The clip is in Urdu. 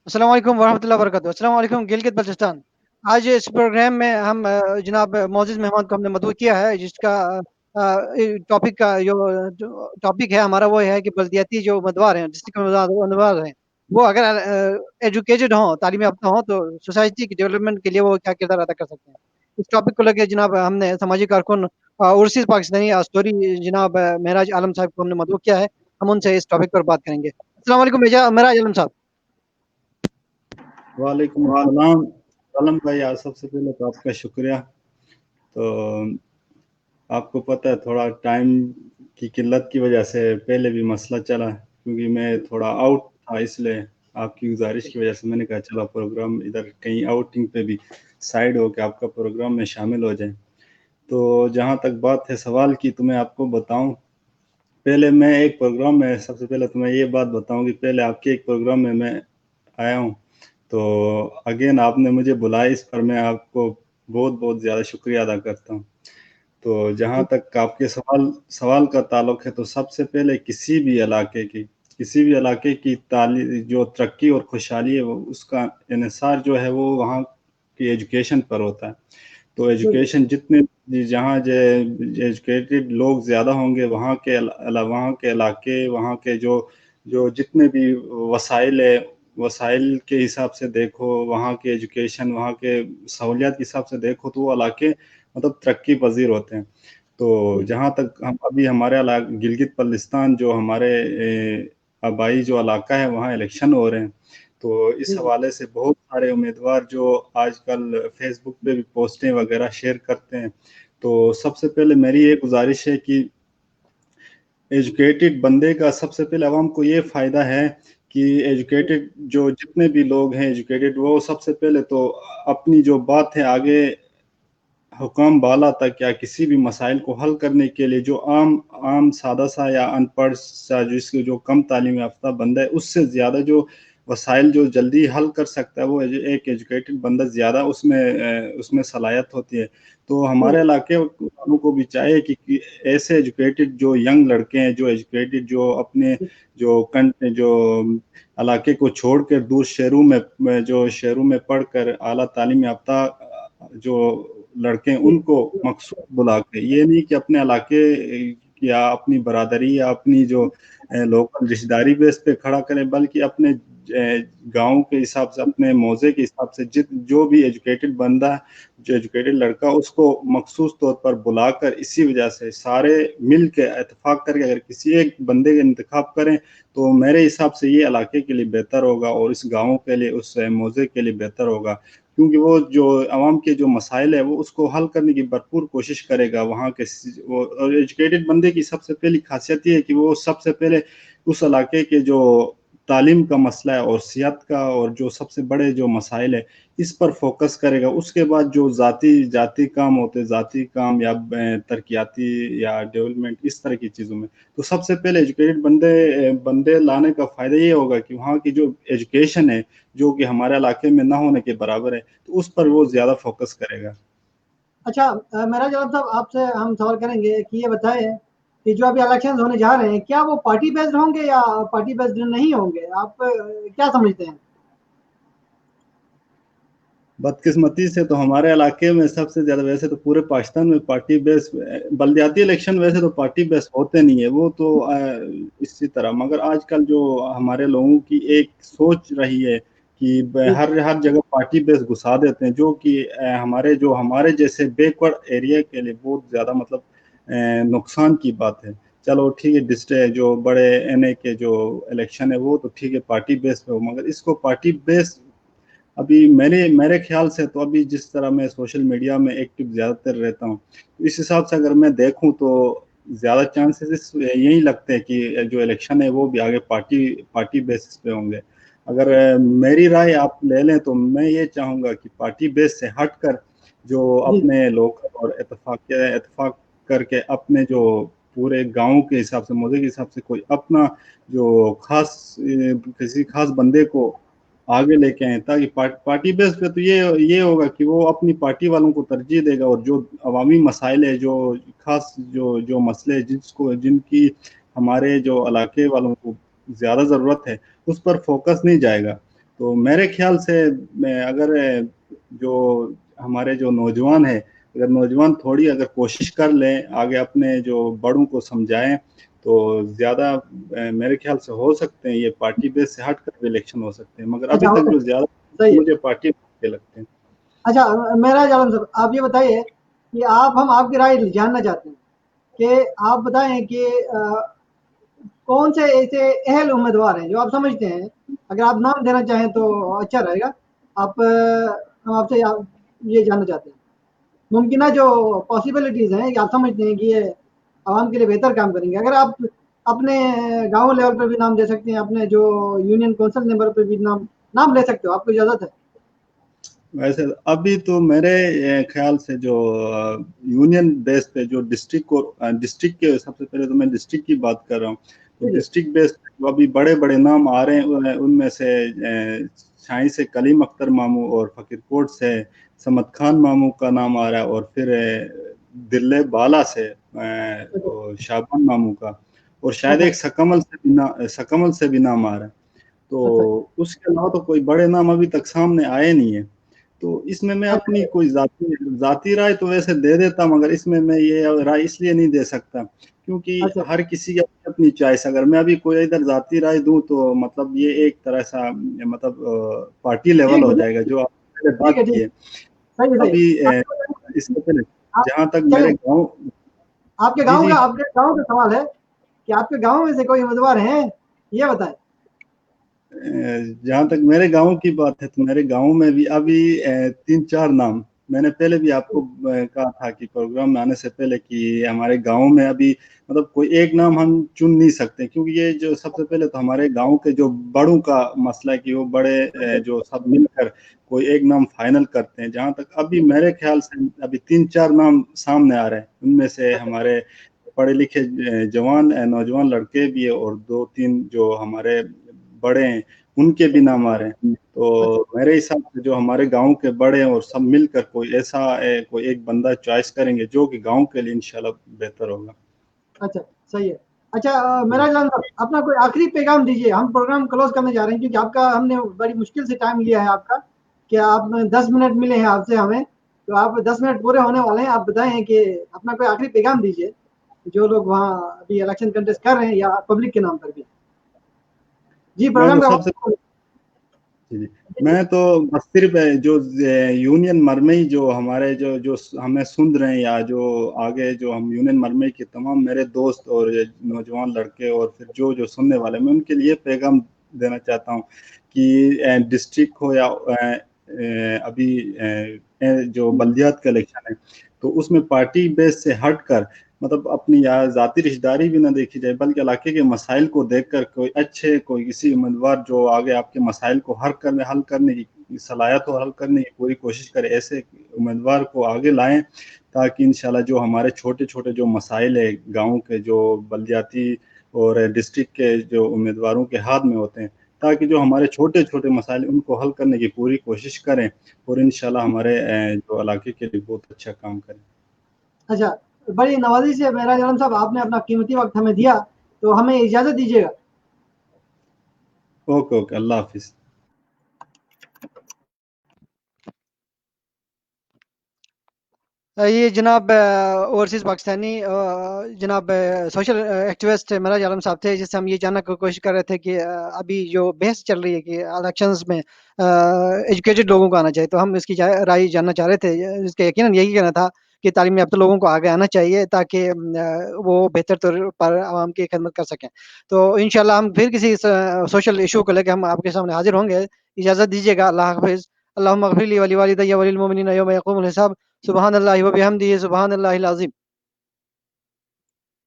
السلام علیکم ورحمۃ اللہ وبرکاتہ. السلام علیکم گلگت بلتستان. آج اس پروگرام میں ہم جناب معزز مہمان کو ہم نے مدعو کیا ہے، جس کا ٹاپک کا جو ٹاپک ہے ہمارا وہ ہے کہ بلدیاتی جو امیدوار ہیں، ڈسٹرکٹ امیدوار ہیں، وہ اگر ایجوکیٹڈ ہوں، تعلیم یافتہ ہوں، تو سوسائٹی کی ڈیولپمنٹ کے لیے وہ کیا کردار ادا کر سکتے ہیں. اس ٹاپک کو لے کے جناب ہم نے سماجی کارکن اوورسیز پاکستانی اسٹوری جناب مہراج عالم صاحب کو ہم نے مدعو کیا ہے. ہم ان سے اس ٹاپک پر بات کریں گے. السلام علیکم مہراج عالم صاحب. وعلیکم السلام عالم بھائی. سب سے پہلے تو آپ کا شکریہ. تو آپ کو پتہ ہے تھوڑا ٹائم کی قلت کی وجہ سے پہلے بھی مسئلہ چلا، کیونکہ میں تھوڑا آؤٹ تھا، اس لیے آپ کی گزارش کی وجہ سے میں نے کہا چلا پروگرام ادھر کہیں آؤٹنگ پہ بھی سائڈ ہو کے آپ کا پروگرام میں شامل ہو جائیں. تو جہاں تک بات ہے سوال کی، تو میں آپ کو بتاؤں، پہلے میں ایک پروگرام میں سب سے پہلے تو میں یہ بات بتاؤں کہ پہلے آپ کے ایک پروگرام میں آیا ہوں، تو اگین آپ نے مجھے بلایا، اس پر میں آپ کو بہت بہت زیادہ شکریہ ادا کرتا ہوں. تو جہاں تک آپ کے سوال کا تعلق ہے، تو سب سے پہلے کسی بھی علاقے کی جو ترقی اور خوشحالی ہے، اس کا انحصار جو ہے وہ وہاں کی ایجوکیشن پر ہوتا ہے. تو ایجوکیشن جہاں ایجوکیٹڈ لوگ زیادہ ہوں گے، وہاں کے علاقے، وہاں کے جو جتنے بھی وسائل کے حساب سے دیکھو، وہاں کے ایجوکیشن، وہاں کے سہولیات کے حساب سے دیکھو، تو وہ علاقے مطلب ترقی پذیر ہوتے ہیں. تو جہاں تک ابھی ہمارے گلگت بلتستان جو ہمارے آبائی جو علاقہ ہے، وہاں الیکشن ہو رہے ہیں. تو اس حوالے سے بہت سارے امیدوار جو آج کل فیس بک پہ بھی پوسٹیں وغیرہ شیئر کرتے ہیں. تو سب سے پہلے میری یہ گزارش ہے کہ ایجوکیٹڈ بندے کا سب سے پہلے عوام کو یہ فائدہ ہے کہ ایجوکیٹڈ جو جتنے بھی لوگ ہیں ایجوکیٹڈ، وہ سب سے پہلے تو اپنی جو بات ہے آگے حکام بالا تک یا کسی بھی مسائل کو حل کرنے کے لیے جو عام سادہ سا یا ان پڑھ سا، جس کی جو کم تعلیم یافتہ بندہ ہے، اس سے زیادہ جو وسائل جو جلدی حل کر سکتا ہے، وہ ایک ایجوکیٹڈ بندہ زیادہ اس میں صلاحیت ہوتی ہے. تو ہمارے علاقے والوں کو بھی چاہیے کہ ایسے ایجوکیٹڈ جو ینگ لڑکے ہیں، جو ایجوکیٹڈ جو اپنے جو علاقے کو چھوڑ کر دور شہروں میں پڑھ کر اعلیٰ تعلیم یافتہ جو لڑکے ہیں، ان کو مخصوص بلا کے، یہ نہیں کہ اپنے علاقے یا اپنی برادری یا اپنی جو لوکل رشتہ داری بیس پہ کھڑا کریں، بلکہ اپنے گاؤں کے حساب سے، اپنے موضع کے حساب سے جو بھی ایجوکیٹڈ بندہ، جو ایجوکیٹڈ لڑکا، اس کو مخصوص طور پر بلا کر، اسی وجہ سے سارے مل کے اتفاق کر کے اگر کسی ایک بندے کا انتخاب کریں، تو میرے حساب سے یہ علاقے کے لیے بہتر ہوگا، اور اس گاؤں کے لیے، اس موضع کے لیے بہتر ہوگا. کیونکہ وہ جو عوام کے جو مسائل ہے، وہ اس کو حل کرنے کی بھرپور کوشش کرے گا. وہاں کے اور ایجوکیٹڈ بندے کی سب سے پہلی خاصیت یہ ہے کہ وہ سب سے پہلے اس علاقے کے جو تعلیم کا مسئلہ ہے اور صحت کا، اور جو سب سے بڑے جو مسائل ہے، اس پر فوکس کرے گا. اس کے بعد جو ذاتی کام ہوتے، ذاتی کام یا ترقیاتی یا ڈیولپمنٹ، اس طرح کی چیزوں میں، تو سب سے پہلے ایجوکیٹڈ بندے لانے کا فائدہ یہ ہوگا کہ وہاں کی جو ایجوکیشن ہے، جو کہ ہمارے علاقے میں نہ ہونے کے برابر ہے، تو اس پر وہ زیادہ فوکس کرے گا. اچھا مہراج عالم صاحب، آپ سے ہم سوال کریں گے کہ یہ بتائیں کہ جو ابھی الیکشن ہونے جا رہے ہیں، کیا وہ پارٹی بیسڈ ہوں گے یا پارٹی بیسڈ نہیں ہوں گے؟ آپ کیا سمجھتے ہیں؟ بدقسمتی سے تو ہمارے علاقے میں سب سے زیادہ، ویسے تو پورے پاکستان میں پارٹی بیس بلدیاتی الیکشن ویسے تو پارٹی بیس ہوتے نہیں ہے، وہ تو اسی طرح. مگر آج کل جو ہمارے لوگوں کی ایک سوچ رہی ہے کہ ہر جگہ پارٹی بیس گھسا دیتے ہیں، جو کہ ہمارے جیسے بیکورڈ ایریا کے لیے بہت زیادہ مطلب نقصان کی بات ہے. چلو ٹھیک ہے، ڈسٹرکٹ جو بڑے این اے کے جو الیکشن ہے، وہ تو ٹھیک ہے پارٹی بیس پہ ہو، مگر اس کو پارٹی بیس ابھی میرے خیال سے تو ابھی جس طرح میں سوشل میڈیا میں ایکٹیو زیادہ تر رہتا ہوں، اس حساب سے اگر میں دیکھوں تو زیادہ چانسز یہی لگتے ہیں کہ جو الیکشن ہے وہ بھی آگے پارٹی بیسس پہ ہوں گے. اگر میری رائے آپ لے لیں تو میں یہ چاہوں گا کہ پارٹی بیس سے ہٹ کر جو اپنے لوگ اور اتفاق کر کے اپنے جو پورے گاؤں کے حساب سے، موضوع کے حساب سے، کوئی اپنا جو کسی خاص بندے کو آگے لے کے آئیں، تاکہ پارٹی بیس پہ تو یہ ہوگا کہ وہ اپنی پارٹی والوں کو ترجیح دے گا، اور جو عوامی مسائل ہے، جو خاص جو مسئلے جن کی ہمارے جو علاقے والوں کو زیادہ ضرورت ہے، اس پر فوکس نہیں جائے گا. تو میرے خیال سے اگر جو ہمارے جو نوجوان ہیں اگر نوجوان تھوڑی اگر کوشش کر لیں آگے اپنے جو بڑوں کو سمجھائیں تو زیادہ میرے خیال سے ہو سکتے ہیں یہ پارٹی بیس سے ہٹ کر الیکشن ہو سکتے ہیں، مگر ابھی تک جو زیادہ مجھے پارٹی کے لگتے ہیں۔ اچھا معراج عالم صاحب آپ یہ بتائیے کہ ہم آپ کی رائے جاننا چاہتے ہیں کہ آپ بتائیں کہ کون سے ایسے اہل امیدوار ہیں جو آپ سمجھتے ہیں، اگر آپ نام دینا چاہیں تو اچھا رہے گا، ہم آپ سے یہ جاننا چاہتے ہیں ممکنہ جو پاسبلٹیز ہیں کہ آپ سمجھتے ہیں کہ یہ عوام کے لیے بہتر کام کریں گے۔ اگر آپ اپنے گاؤں لیول پہ بھی نام دے سکتے ہیں، اپنے جو یونین کونسل ممبر پہ بھی نام لے سکتے ہو، آپ کو اجازت ہے۔ ویسے ابھی تو میرے خیال سے جو یونین بیس پہ جو ڈسٹرکٹ کے سب سے پہلے تو میں ڈسٹرکٹ کی بات کر رہا ہوں، تو ڈسٹرکٹ بیس پہ جو ابھی بڑے بڑے نام آ رہے ہیں ان میں سے چھائی سے کلیم اختر ماموں اور فقیر کوٹ سے سمد خان ماموں کا نام آ رہا ہے، اور پھر دلے بالا سے شابان ماموں کا، اور شاید ایک سکمل سے بھی نام آ رہا ہے۔ تو اس کے علاوہ تو کوئی بڑے نام ابھی تک سامنے آئے نہیں ہیں، تو اس میں اپنی کوئی ذاتی رائے تو ویسے دے دیتا، مگر اس میں یہ رائے اس لیے نہیں دے سکتا کیونکہ ہر کسی کی اپنی چوائس، اگر میں ابھی کوئی ادھر ذاتی رائے دوں تو مطلب یہ ایک طرح سا مطلب پارٹی لیول ہو جائے گا جو آپ نے بات کی ہے۔ ابھی اس سے پہلے جہاں تک میرے گاؤں آپ کے گاؤں کا سوال ہے کہ آپ کے گاؤں میں سے کوئی امیدوار ہیں، یہ بتائیں۔ جہاں تک میرے گاؤں کی بات ہے تو میرے گاؤں میں بھی ابھی 3-4 نام میں نے پہلے بھی آپ کو کہا تھا کہ پروگرام میں آنے سے پہلے کہ ہمارے گاؤں میں ابھی مطلب کوئی ایک نام ہم چن نہیں سکتے، کیونکہ یہ جو سب سے پہلے تو ہمارے گاؤں کے جو بڑوں کا مسئلہ ہے کہ وہ بڑے جو سب مل کر کوئی ایک نام فائنل کرتے ہیں۔ جہاں تک ابھی میرے خیال سے ابھی 3-4 نام سامنے آ رہے ہیں، ان میں سے ہمارے پڑھے لکھے نوجوان لڑکے بھی ہیں اور 2-3 جو ہمارے بڑے ہیں ان کے بھی نام آ رہے ہیں۔ تو میرے حساب سے جو ہمارے گاؤں کے بڑے ہیں اور سب مل کر کوئی ایسا کوئی ایک بندہ چوائس کریں گے جو کہ گاؤں کے لیے انشاءاللہ بہتر ہوگا۔ اچھا صحیح ہے۔ اچھا معراج عالم صاحب اپنا کوئی آخری پیغام دیجیے، ہم پروگرام کلوز کرنے جا رہے ہیں کیونکہ آپ کا ہم نے بڑی مشکل سے ٹائم لیا ہے آپ کا، کہ آپ 10 منٹ ملے ہیں آپ سے ہمیں، تو آپ 10 منٹ پورے ہونے والے ہیں، آپ بتائیں کہ اپنا کوئی آخری پیغام دیجیے جو لوگ وہاں ابھی الیکشن کنٹیسٹ کر رہے ہیں یا پبلک کے نام پر بھی۔ جی پروگرام میں تو بس صرف جو یونین مرمئی جو ہمارے جو ہمیں سن رہے ہیں یا جو آگے جو ہم یونین مرمئی کے تمام میرے دوست اور نوجوان لڑکے اور پھر جو سننے والے، میں ان کے لیے پیغام دینا چاہتا ہوں کہ ڈسٹرکٹ ہو یا ابھی جو بلدیات کا الیکشن ہے تو اس میں پارٹی بیس سے ہٹ کر مطلب اپنی ذاتی رشتہ داری بھی نہ دیکھی جائے، بلکہ علاقے کے مسائل کو دیکھ کر کوئی کسی امیدوار جو آگے آپ کے مسائل کو حل کرنے کی صلاحیت اور حل کرنے کی پوری کوشش کرے، ایسے امیدوار کو آگے لائیں تاکہ انشاءاللہ جو ہمارے چھوٹے چھوٹے جو مسائل ہیں گاؤں کے جو بلدیاتی اور ڈسٹرکٹ کے جو امیدواروں کے ہاتھ میں ہوتے ہیں، تاکہ جو ہمارے چھوٹے چھوٹے مسائل ان کو حل کرنے کی پوری کوشش کریں اور انشاءاللہ ہمارے جو علاقے کے لیے بہت اچھا کام کریں۔ اچھا بڑی نوازی سے معراج عالم صاحب آپ نے اپنا قیمتی وقت ہمیں دیا، تو ہمیں اجازت دیجیے گا۔ اوکے اللہ حافظ۔ یہ جناب اوورسیز پاکستانی جناب سوشل ایکٹیوسٹ معراج عالم صاحب تھے، جس سے ہم یہ جاننے کی کوشش کر رہے تھے کہ ابھی جو بحث چل رہی ہے کہ الیکشنز میں ایجوکیٹڈ لوگوں کو آنا چاہیے، تو ہم اس کی رائے جاننا چاہ رہے تھے، جس کا یقیناً یہی کہنا تھا کہ تعلیم یافتہ لوگوں کو آگے آنا چاہیے تاکہ وہ بہتر طور پر عوام کی خدمت کر سکیں۔ تو انشاءاللہ ہم پھر کسی سوشل ایشو کو لے کے ہم آپ کے سامنے حاضر ہوں گے۔ اجازت دیجیے گا، اللہ حافظ۔ اللہم اغفر لی ولی والدی وللمؤمنین یوم یقوم الحساب۔ سبحان اللہ و بحمدہ، سبحان اللہ العظیم۔